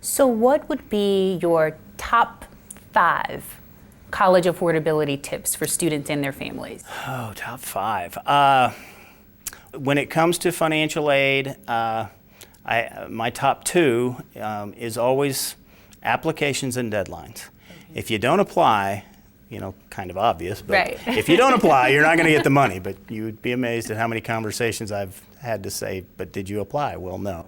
So what would be your top 5 college affordability tips for students and their families? Oh, top 5. When it comes to financial aid, my top 2 is always applications and deadlines. If you don't apply, kind of obvious, but right. If you don't apply, you're not going to get the money. But you would be amazed at how many conversations I've had to say, but did you apply? Well, no.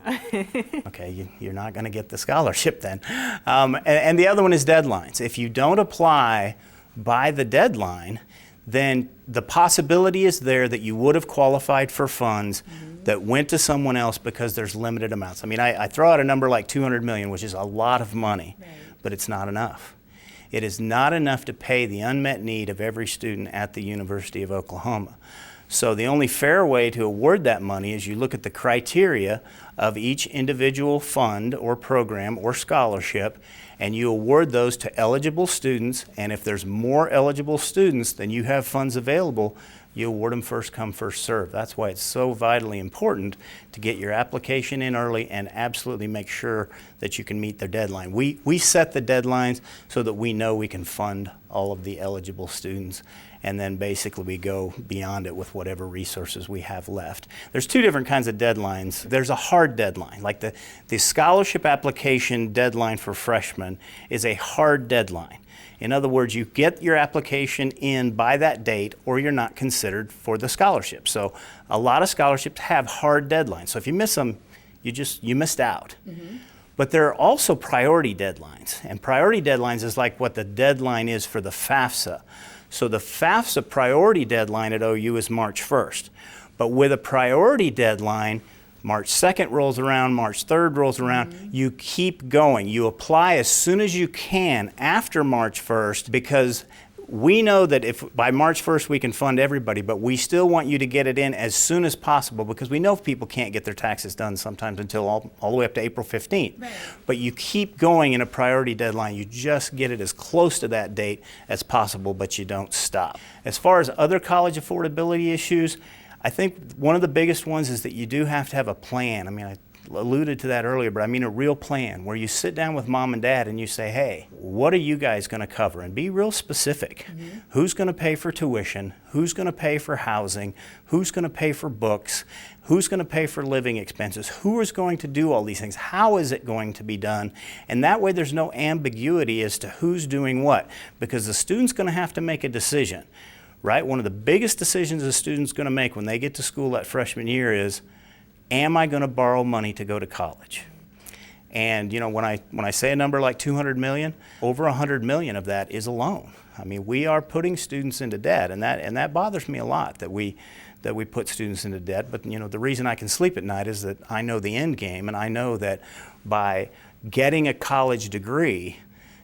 Okay, you're not going to get the scholarship then. And the other one is deadlines. If you don't apply by the deadline, then the possibility is there that you would have qualified for funds that went to someone else because there's limited amounts. I mean, I throw out a number like $200 million, which is a lot of money, but it's not enough. It is not enough to pay the unmet need of every student at the University of Oklahoma. So the only fair way to award that money is you look at the criteria of each individual fund or program or scholarship, and you award those to eligible students, and if there's more eligible students than you have funds available, you award them first come, first serve. That's why it's so vitally important to get your application in early and absolutely make sure that you can meet the deadline. We set the deadlines so that we know we can fund all of the eligible students, and then basically we go beyond it with whatever resources we have left. There's 2 different kinds of deadlines. There's a hard deadline, like the scholarship application deadline for freshmen is a hard deadline. In other words, you get your application in by that date or you're not considered for the scholarship. So a lot of scholarships have hard deadlines. So if you miss them, you missed out. But there are also priority deadlines. And priority deadlines is like what the deadline is for the FAFSA. So the FAFSA priority deadline at OU is March 1st. But with a priority deadline, March 2nd rolls around, March 3rd rolls around, you keep going. You apply as soon as you can after March 1st because we know that if by March 1st we can fund everybody, but we still want you to get it in as soon as possible because we know people can't get their taxes done sometimes until all the way up to April 15th. Right. But you keep going in a priority deadline. You just get it as close to that date as possible, but you don't stop. As far as other college affordability issues, I think one of the biggest ones is that you do have to have a plan. I mean, I alluded to that earlier, but I mean a real plan where you sit down with mom and dad and you say, hey, what are you guys going to cover? And be real specific. Who's going to pay for tuition? Who's going to pay for housing? Who's going to pay for books? Who's going to pay for living expenses? Who is going to do all these things? How is it going to be done? And that way there's no ambiguity as to who's doing what, because the student's going to have to make a decision. Right? One of the biggest decisions a student's going to make when they get to school that freshman year is, am I going to borrow money to go to college? And when I say a number like $200 million, over $100 million of that is a loan. I mean, we are putting students into debt, and that bothers me a lot that we put students into debt. But the reason I can sleep at night is that I know the end game, and I know that by getting a college degree,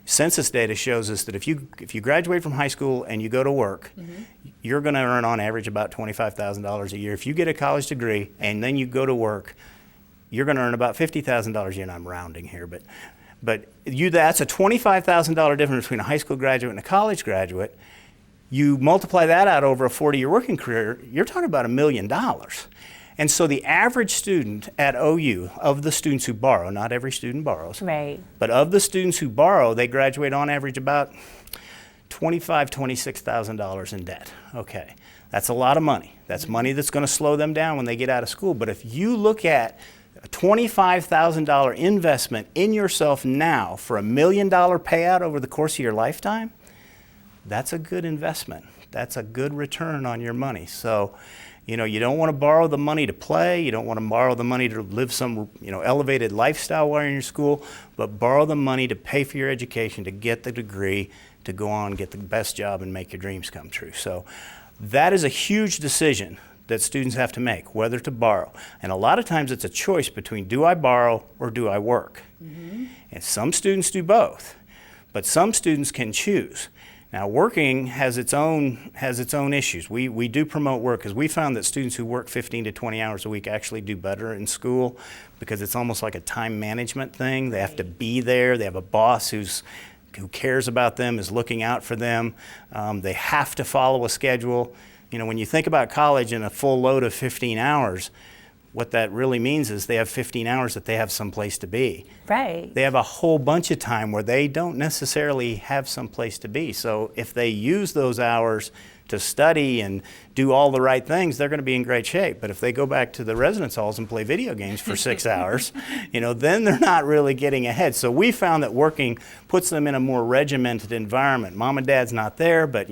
census data shows us that if you graduate from high school and you go to work, you're going to earn on average about $25,000 a year. If you get a college degree and then you go to work, you're going to earn about $50,000 a year. And I'm rounding here, but that's a $25,000 difference between a high school graduate and a college graduate. You multiply that out over a 40-year working career, you're talking about $1 million. And so the average student at OU, of the students who borrow, not every student borrows, right, but of the students who borrow, they graduate on average about $25,000, $26,000 in debt. Okay, that's a lot of money. That's money that's going to slow them down when they get out of school. But if you look at a $25,000 investment in yourself now for $1 million payout over the course of your lifetime, that's a good investment. That's a good return on your money. So, you don't want to borrow the money to play. You don't want to borrow the money to live some, elevated lifestyle while you're in your school, but borrow the money to pay for your education, to get the degree, to go on and get the best job and make your dreams come true. So that is a huge decision that students have to make, whether to borrow. And a lot of times it's a choice between do I borrow or do I work? And some students do both, but some students can choose. Now, working has its own issues. We do promote work because we found that students who work 15 to 20 hours a week actually do better in school because it's almost like a time management thing. They have to be there. They have a boss who cares about them, is looking out for them. They have to follow a schedule. When you think about college and a full load of 15 hours, what that really means is they have 15 hours that they have someplace to be. Right. They have a whole bunch of time where they don't necessarily have someplace to be. So if they use those hours to study and do all the right things, they're going to be in great shape. But if they go back to the residence halls and play video games for 6 hours, then they're not really getting ahead. So we found that working puts them in a more regimented environment. Mom and dad's not there, but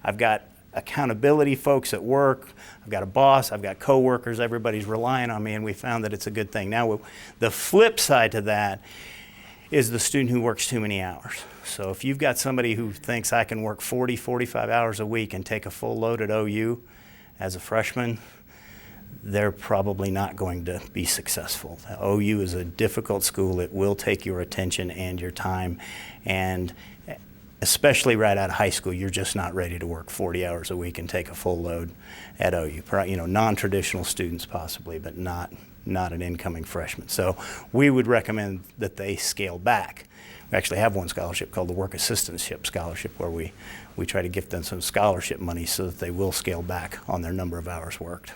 I've got accountability folks at work, I've got a boss, I've got coworkers, everybody's relying on me, and we found that it's a good thing. Now, the flip side to that is the student who works too many hours. So if you've got somebody who thinks I can work 40, 45 hours a week and take a full load at OU as a freshman, they're probably not going to be successful. OU is a difficult school. It will take your attention and your time, and especially right out of high school, you're just not ready to work 40 hours a week and take a full load at OU. Non-traditional students possibly, but not an incoming freshman. So we would recommend that they scale back. We actually have one scholarship called the Work Assistantship Scholarship, where we try to give them some scholarship money so that they will scale back on their number of hours worked.